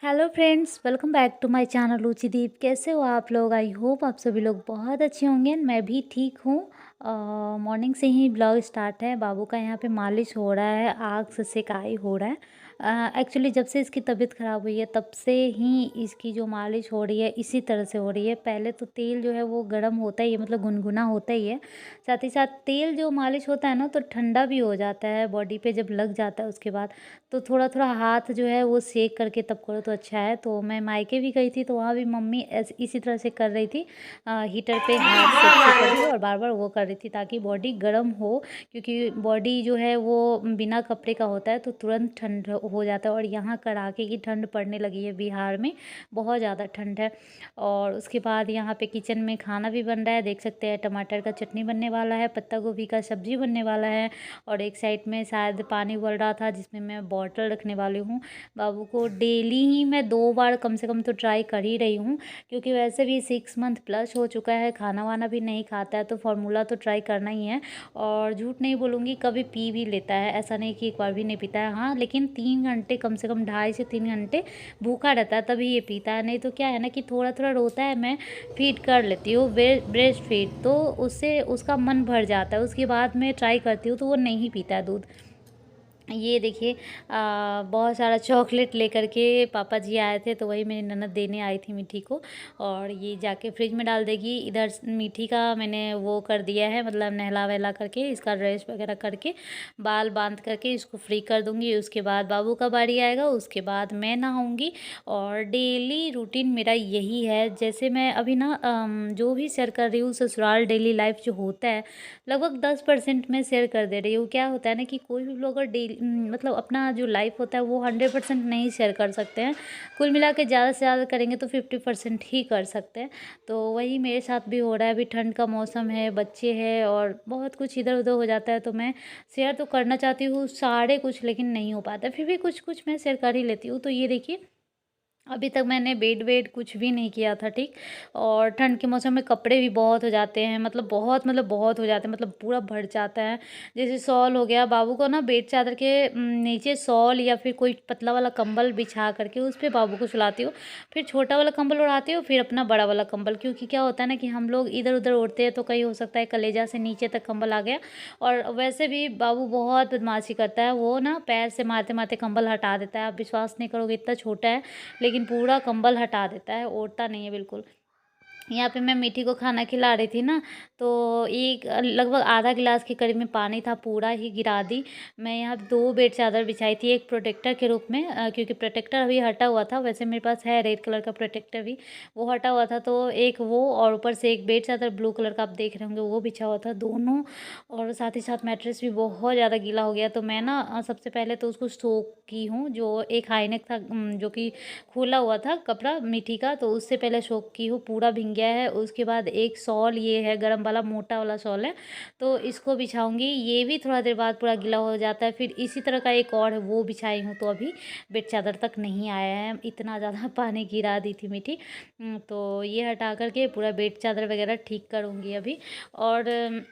Hello friends, welcome back to my channel Ruchideep. कैसे हो आप लोग? आई होप आप सभी लोग बहुत अच्छे होंगे। मैं भी ठीक हूँ। मॉर्निंग से ही ब्लॉग स्टार्ट है। बाबू का यहाँ पे मालिश हो रहा है, आग से सेकाई हो रहा है। एक्चुअली जब से इसकी तबीयत ख़राब हुई है तब से ही इसकी जो मालिश हो रही है इसी तरह से हो रही है। पहले तो तेल जो है वो गर्म होता ही है, मतलब गुनगुना होता ही है। साथ ही साथ तेल जो मालिश होता है ना तो ठंडा भी हो जाता है बॉडी पे जब लग जाता है उसके बाद। तो थोड़ा-थोड़ा हाथ जो है वो सेक करके तब करो तो अच्छा है। तो मैं मायके भी गई थी तो वहाँ भी मम्मी इसी तरह से कर रही थी। हीटर पे हाथ सेक-सेक करके और बार-बार वो कर रही थी ताकि बॉडी गर्म हो, क्योंकि बॉडी जो है वो बिना कपड़े का होता है तो तुरंत ठंड हो जाता है। और यहाँ कड़ाके की ठंड पड़ने लगी है, बिहार में बहुत ज़्यादा ठंड है। और उसके बाद यहाँ पे किचन में खाना भी बन रहा है, देख सकते हैं टमाटर का चटनी बनने वाला है, पत्ता गोभी का सब्जी बनने वाला है। और एक साइड में शायद पानी उबल रहा था जिसमें मैं बॉटल रखने वाली हूँ। बाबू को डेली ही मैं 2 बार कम से कम तो ट्राई कर ही रही हूँ, क्योंकि वैसे भी 6 मंथ प्लस हो चुका है, खाना वाना भी नहीं खाता है तो फार्मूला तो ट्राई करना ही है। और झूठ नहीं बोलूँगी, कभी पी भी लेता है, ऐसा नहीं कि एक बार भी नहीं पीता है। हाँ, लेकिन 3 घंटे कम से कम, 2.5 से 3 घंटे भूखा रहता है तभी ये पीता है। नहीं तो क्या है ना कि थोड़ा-थोड़ा रोता है, मैं फीड कर लेती हूँ, ब्रेस्ट फीड, तो उससे उसका मन भर जाता है। उसके बाद मैं ट्राई करती हूँ तो वो नहीं पीता है दूध। ये देखिए, बहुत सारा चॉकलेट लेकर के पापा जी आए थे तो वही मेरी ननद देने आई थी मीठी को। और ये जाके फ्रिज में डाल देगी। इधर मीठी का मैंने वो कर दिया है, मतलब नहला वहला करके इसका ड्रेस वगैरह करके बाल बांध करके इसको फ्री कर दूंगी। उसके बाद बाबू का बारी आएगा, उसके बाद मैं नहाऊंगी। और डेली रूटीन मेरा यही है। जैसे मैं अभी ना जो भी शेयर कर रही हूँ ससुराल डेली लाइफ जो होता है, लगभग 10% मैं शेयर कर दे रही हूँ। क्या होता है ना कि कोई भी ब्लॉगर डेली मतलब अपना जो लाइफ होता है वो 100% नहीं शेयर कर सकते हैं। कुल मिला के ज़्यादा से ज़्यादा करेंगे तो 50% ही कर सकते हैं। तो वही मेरे साथ भी हो रहा है। अभी ठंड का मौसम है, बच्चे हैं और बहुत कुछ इधर उधर हो जाता है, तो मैं शेयर तो करना चाहती हूँ सारे कुछ, लेकिन नहीं हो पाता। फिर भी कुछ कुछ मैं शेयर कर ही लेती हूँ। तो ये देखिए, अभी तक मैंने बेड वेड कुछ भी नहीं किया था, ठीक। और ठंड के मौसम में कपड़े भी बहुत हो जाते हैं, मतलब बहुत हो जाते हैं, मतलब पूरा भर जाता है। जैसे शॉल हो गया, बाबू को ना बेड चादर के नीचे शॉल या फिर कोई पतला वाला कंबल बिछा करके उस पे बाबू को सुलाती हूँ। फिर छोटा वाला कंबल उड़ाती हूँ, फिर अपना बड़ा वाला कंबल, क्योंकि क्या होता है ना कि हम लोग इधर उधर उड़ते हैं तो कहीं हो सकता है कलेजा से नीचे तक कंबल आ गया। और वैसे भी बाबू बहुत बदमाशी करता है, वो ना पैर से मारते मारते कंबल हटा देता है। आप विश्वास नहीं करोगे, इतना छोटा है लेकिन पूरा कंबल हटा देता है, ओढ़ता नहीं है बिल्कुल। यहाँ पे मैं मीठी को खाना खिला रही थी ना, तो एक लगभग आधा गिलास के करीब में पानी था, पूरा ही गिरा दी। मैं यहाँ 2 बेड चादर बिछाई थी, एक प्रोटेक्टर के रूप में, क्योंकि प्रोटेक्टर अभी हटा हुआ था। वैसे मेरे पास है रेड कलर का प्रोटेक्टर भी, वो हटा हुआ था, तो एक वो और ऊपर से एक बेड चादर ब्लू कलर का आप देख रहे होंगे वो बिछा हुआ था, दोनों। और साथ ही साथ मैट्रेस भी बहुत ज़्यादा गीला हो गया। तो मैं ना सबसे पहले तो उसको सोक की हूँ, जो एक हाईनेक था जो कि खोला हुआ था कपड़ा मीठी का, तो उससे पहले सोक की हूँ, पूरा भीग गया है। उसके बाद एक शॉल, ये है गरम वाला मोटा वाला शॉल है, तो इसको बिछाऊंगी। ये भी थोड़ा देर बाद पूरा गीला हो जाता है। फिर इसी तरह का एक और है, वो बिछाई हूँ, तो अभी बेड चादर तक नहीं आया है, इतना ज़्यादा पानी गिरा दी थी मीठी। तो ये हटा करके पूरा बेड चादर वगैरह ठीक करूँगी अभी। और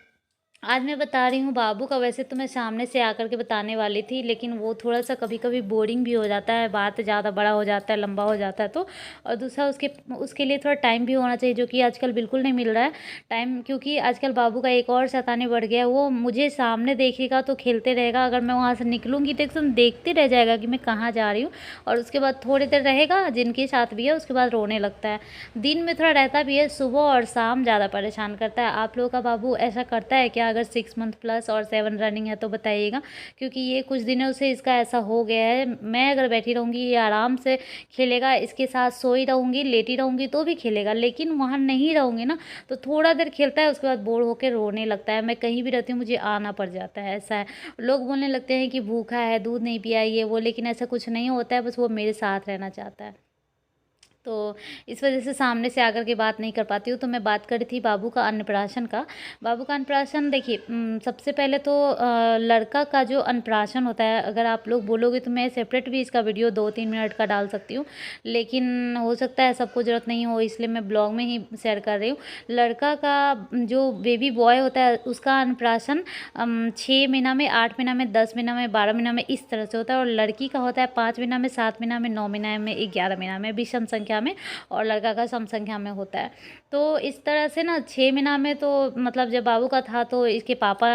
आज मैं बता रही हूँ बाबू का। वैसे तो मैं सामने से आकर के बताने वाली थी, लेकिन वो थोड़ा-सा कभी-कभी बोरिंग भी हो जाता है, बात ज़्यादा बड़ा हो जाता है, लंबा हो जाता है तो। और दूसरा उसके उसके लिए थोड़ा टाइम भी होना चाहिए, जो कि आजकल बिल्कुल नहीं मिल रहा है टाइम, क्योंकि आजकल बाबू का एक और शैतानी बढ़ गया है। वो मुझे सामने देखेगा तो खेलते रहेगा, अगर मैं वहाँ से निकलूँगी तो एकदम देखते रह जाएगा कि मैं कहाँ जा रही हूँ। और उसके बाद थोड़ी देर रहेगा जिनके साथ भी है, उसके बाद रोने लगता है। दिन में थोड़ा रहता भी है, सुबह और शाम ज़्यादा परेशान करता है। आप लोगों का बाबू ऐसा करता है क्या? अगर 6 मंथ प्लस और 7 रनिंग है तो बताइएगा, क्योंकि ये कुछ दिनों से इसका ऐसा हो गया है। मैं अगर बैठी रहूँगी ये आराम से खेलेगा, इसके साथ सोई रहूँगी, लेटी रहूँगी तो भी खेलेगा, लेकिन वहाँ नहीं रहूँगी ना तो थोड़ा देर खेलता है, उसके बाद बोर होकर रोने लगता है। मैं कहीं भी रहती हूँ मुझे आना पड़ जाता है, ऐसा है। लोग बोलने लगते हैं कि भूखा है, दूध नहीं पिया ये वो, लेकिन ऐसा कुछ नहीं होता है, बस वो मेरे साथ रहना चाहता है। तो इस वजह से सामने से आकर के बात नहीं कर पाती हूँ। तो मैं बात कर रही थी बाबू का अन्नप्राशन का। बाबू का अन्नप्राशन देखिए, सबसे पहले तो लड़का का जो अन्नप्राशन होता है, अगर आप लोग बोलोगे तो मैं सेपरेट भी इसका वीडियो 2-3 मिनट का डाल सकती हूँ, लेकिन हो सकता है सबको ज़रूरत नहीं हो, इसलिए मैं ब्लॉग में ही शेयर कर रही हूँ। लड़का का जो बेबी बॉय होता है उसका अन्नप्राशन 6 महीना में, 8 महीना में, 10 महीना में, 12 महीना में, इस तरह से होता है। और लड़की का होता है 5 महीना में, 7 महीना में, 9 महीना में, 11 महीना में, विषम संख्या में, और लड़का का सम संख्या में होता है। तो इस तरह से ना 6 महीना में तो मतलब जब बाबू का था तो इसके पापा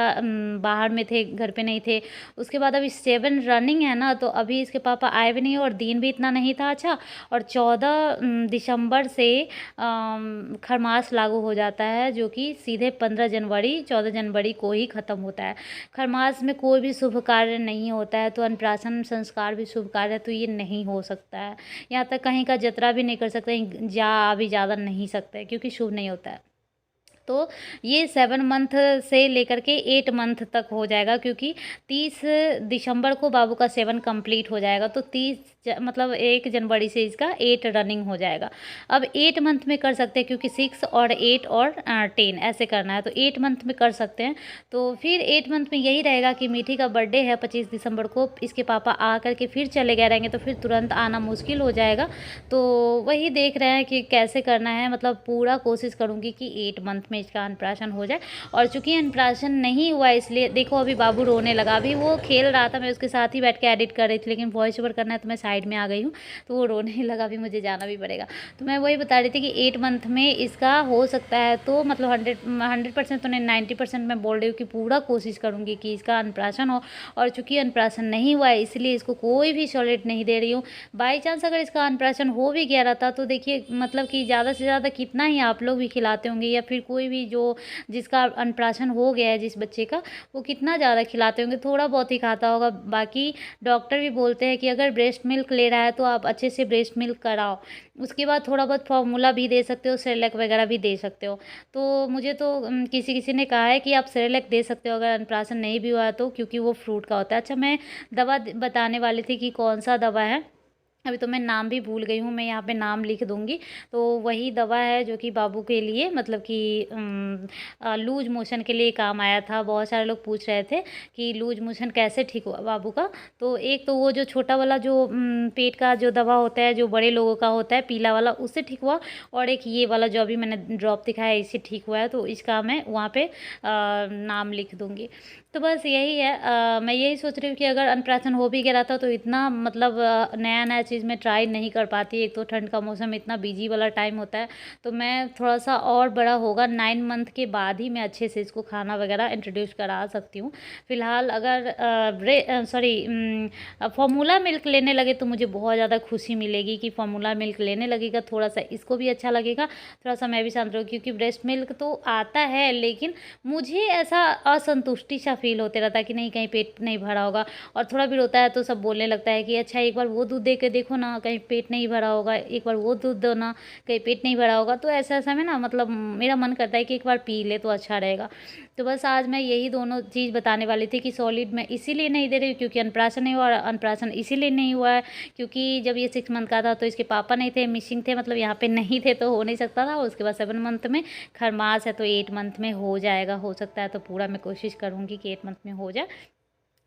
बाहर में थे, घर पे नहीं थे। उसके बाद अभी 7 रनिंग है ना, तो अभी इसके पापा आए भी नहीं और दिन भी इतना नहीं था अच्छा। और 14 दिसंबर से खरमास लागू हो जाता है, जो कि सीधे 14 जनवरी को ही ख़त्म होता है। खरमास में कोई भी शुभ कार्य नहीं होता है, तो अन्नप्राशन संस्कार भी शुभ कार्य है, तो ये नहीं हो सकता है। यहाँ तक कहीं का जतरा भी नहीं कर सकते, जा आ भी ज़्यादा नहीं सकते, क्योंकि शुभ नहीं होता है। तो ये 7 मंथ से लेकर के 8 मंथ तक हो जाएगा, क्योंकि 30 दिसंबर को बाबू का 7 कंप्लीट हो जाएगा। तो 30 मतलब 1 जनवरी से इसका 8 रनिंग हो जाएगा। अब 8 मंथ में कर सकते हैं, क्योंकि 6 और 8 और 10 ऐसे करना है, तो 8 मंथ में कर सकते हैं। तो फिर 8 मंथ में यही रहेगा कि मीठी का बर्थडे है 25 दिसंबर को, इसके पापा आ करके फिर चले गए रहेंगे, तो फिर तुरंत आना मुश्किल हो जाएगा। तो वही देख रहे हैं कि कैसे करना है, मतलब पूरा कोशिश करूँगी कि 8 मंथ में इसका अन्नप्राशन हो जाए। और चूँकि अन्नप्राशन नहीं हुआ, इसलिए देखो अभी बाबू रोने लगा। अभी वो खेल रहा था, मैं उसके साथ ही बैठ के एडिट कर रही थी, लेकिन वॉइस ओवर करना है तो मैं साइड में आ गई हूँ, तो वो रोने लगा। अभी मुझे जाना भी पड़ेगा। तो मैं वही बता रही थी कि 8 मंथ में इसका हो सकता है, तो मतलब 100% तो नहीं, 90% मैं बोल रही हूँ कि पूरा कोशिश करूँगी कि इसका अन्नप्राशन हो। और चूँकि अन्नप्राशन नहीं हुआ है, इसलिए इसको कोई भी सॉलिड नहीं दे रही हूँ। बाई चांस अगर इसका अन्नप्राशन हो भी गया रहता, तो देखिए मतलब कि ज़्यादा से ज़्यादा कितना ही आप लोग भी खिलाते होंगे, या फिर कोई भी जो जिसका अन्नप्राशन हो गया है, जिस बच्चे का, वो कितना ज़्यादा खिलाते होंगे, थोड़ा बहुत ही खाता होगा। बाकी डॉक्टर भी बोलते हैं कि अगर ब्रेस्ट मिल्क ले रहा है तो आप अच्छे से ब्रेस्ट मिल्क कराओ। उसके बाद थोड़ा बहुत फार्मूला भी दे सकते हो, सेरेलैक वगैरह भी दे सकते हो। तो मुझे तो किसी किसी ने कहा है कि आप सेरेलैक दे सकते हो अगर अन्नप्राशन नहीं भी हुआ तो, क्योंकि वो फ्रूट का होता है। अच्छा, मैं दवा बताने वाली थी कि कौन सा दवा है, अभी तो मैं नाम भी भूल गई हूँ, मैं यहाँ पे नाम लिख दूँगी। तो वही दवा है जो कि बाबू के लिए, मतलब कि लूज मोशन के लिए काम आया था। बहुत सारे लोग पूछ रहे थे कि लूज मोशन कैसे ठीक हुआ बाबू का। तो एक तो वो जो छोटा वाला जो पेट का जो दवा होता है, जो बड़े लोगों का होता है, पीला वाला, उससे ठीक हुआ। और एक ये वाला जो अभी मैंने ड्रॉप दिखाया है, इससे ठीक हुआ है। तो इसका मैं वहाँ पे नाम लिख दूँगी। तो बस यही है, मैं यही सोच रही हूँ कि अगर अन्नप्राशन हो भी गया रहता तो इतना मतलब नया नया चीज़ मैं ट्राई नहीं कर पाती। एक तो ठंड का मौसम, इतना बिजी वाला टाइम होता है, तो मैं थोड़ा सा और बड़ा होगा 9 मंथ के बाद ही मैं अच्छे से इसको खाना वगैरह इंट्रोड्यूस करा सकती हूँ। फ़िलहाल अगर फार्मूला मिल्क लेने लगे तो मुझे बहुत ज़्यादा खुशी मिलेगी कि फार्मूला मिल्क लेने लगेगा, थोड़ा सा इसको भी अच्छा लगेगा, थोड़ा सा मैं भी शांत रहूँगी। क्योंकि ब्रेस्ट मिल्क तो आता है, लेकिन मुझे ऐसा असंतुष्टि सा फील होते रहता है कि नहीं, कहीं पेट नहीं भरा होगा। और थोड़ा भी रोता है तो सब बोलने लगता है कि अच्छा एक बार वो दूध दे के देखो ना, कहीं पेट नहीं भरा होगा, एक बार वो दूध दो ना, कहीं पेट नहीं भरा होगा। तो ऐसा ऐसा में ना मतलब मेरा मन करता है कि एक बार पी ले तो अच्छा रहेगा। तो बस आज मैं यही दोनों चीज़ बताने वाली थी कि सॉलिड मैं इसीलिए नहीं दे रही हूँ क्योंकि अन्नप्राशन नहीं हुआ, और अन्नप्राशन इसीलिए नहीं हुआ है क्योंकि जब ये 6 मंथ का था तो इसके पापा नहीं थे, मिसिंग थे, मतलब यहाँ पे नहीं थे, तो हो नहीं सकता था। उसके बाद 7 मंथ में खरमास है तो 8 मंथ में हो जाएगा, हो सकता है। तो पूरा मैं कोशिश करूँगी कि 8 मंथ में हो जाए।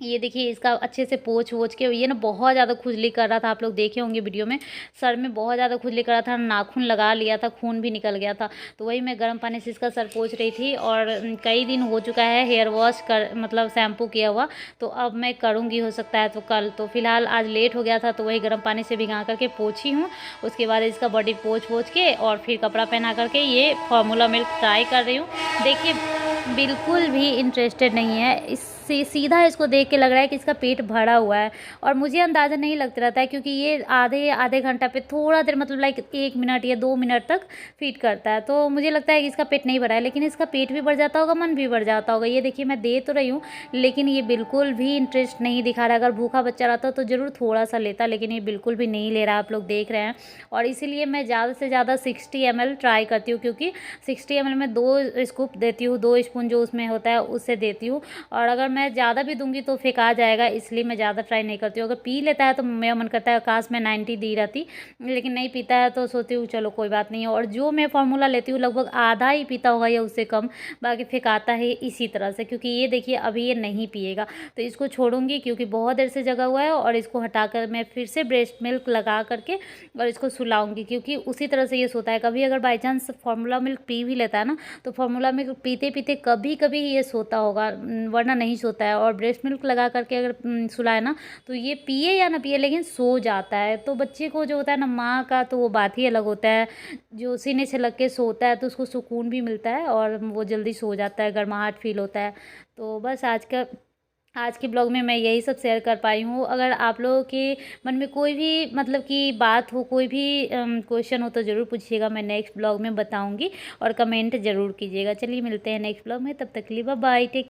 ये देखिए इसका अच्छे से पोंछ वोछ के, ये ना बहुत ज़्यादा खुजली कर रहा था, आप लोग देखे होंगे वीडियो में, सर में बहुत ज़्यादा खुजली कर रहा था, नाखून लगा लिया था, खून भी निकल गया था। तो वही मैं गर्म पानी से इसका सर पोंछ रही थी। और कई दिन हो चुका है हेयर वॉश कर, मतलब शैम्पू किया हुआ, तो अब मैं करूँगी, हो सकता है तो कल। तो फिलहाल आज लेट हो गया था, तो वही गर्म पानी से भिगा करके पोंछी हूँ। उसके बाद इसका बॉडी पोंछ वोछ के और फिर कपड़ा पहना करके ये फार्मूला मिल्क ट्राई कर रही हूँ। देखिए बिल्कुल भी इंटरेस्टेड नहीं है, इससे सीधा इसको देख के लग रहा है कि इसका पेट भरा हुआ है। और मुझे अंदाज़ा नहीं लगता रहता है क्योंकि ये आधे घंटा पे थोड़ा देर, मतलब लाइक 1 मिनट या 2 मिनट तक फीड करता है। तो मुझे लगता है कि इसका पेट नहीं भरा है, लेकिन इसका पेट भी भर जाता होगा, मन भी भर जाता होगा। ये देखिए मैं दे तो रही हूँ, लेकिन ये बिल्कुल भी इंटरेस्ट नहीं दिखा रहा है। अगर भूखा बच्चा रहता तो ज़रूर थोड़ा सा लेता, लेकिन ये बिल्कुल भी नहीं ले रहा, आप लोग देख रहे हैं। और इसीलिए मैं ज़्यादा से ज़्यादा 60 ml ट्राई करती हूँ, क्योंकि 60 ml में 2 स्कूप देती हूँ, 2 स्पून जो उसमें होता है उससे देती हूँ। और अगर मैं ज़्यादा भी दूँगी तो फेंका जाएगा, इसलिए मैं ज़्यादा ट्राई नहीं करती हूँ। अगर पी लेता है तो मेरा मन करता है काश मैं 90 दी रहती, लेकिन नहीं पीता है तो सोचती हूँ चलो कोई बात नहीं है। और जो मैं फ़ॉर्मूला लेती हूँ लगभग आधा ही पीता होगा या उससे कम, बाकी फेंकाता है इसी तरह से, क्योंकि ये देखिए अभी ये नहीं पिएगा, तो इसको छोड़ूँगी क्योंकि बहुत देर से जगा हुआ है। और इसको हटाकर मैं फिर से ब्रेस्ट मिल्क लगा करके और इसको सुलाऊँगी, क्योंकि उसी तरह से ये सोता है। कभी अगर by chance formula milk P भी लेता है ना, तो फ़ॉर्मूला मिल्क पीते-पीते कभी-कभी ये सोता होगा, वरना नहीं सोता है। और ब्रेस्ट मिल्क लगा करके अगर सुलाए ना, तो ये पिए या ना पिए लेकिन सो जाता है। तो बच्चे को जो होता है ना माँ का, तो वो बात ही अलग होता है। जो सीने से लग के सोता है तो उसको सुकून भी मिलता है और वो जल्दी सो जाता है, गर्माहट फ़ील होता है। तो बस आज के ब्लॉग में मैं यही सब शेयर कर पाई हूँ। अगर आप लोगों के मन में कोई भी मतलब कि बात हो, कोई भी क्वेश्चन हो तो ज़रूर पूछिएगा, मैं नेक्स्ट ब्लॉग में बताऊँगी। और कमेंट ज़रूर कीजिएगा। चलिए मिलते हैं नेक्स्ट ब्लॉग में, तब तक के लिए बाय बाय, टेक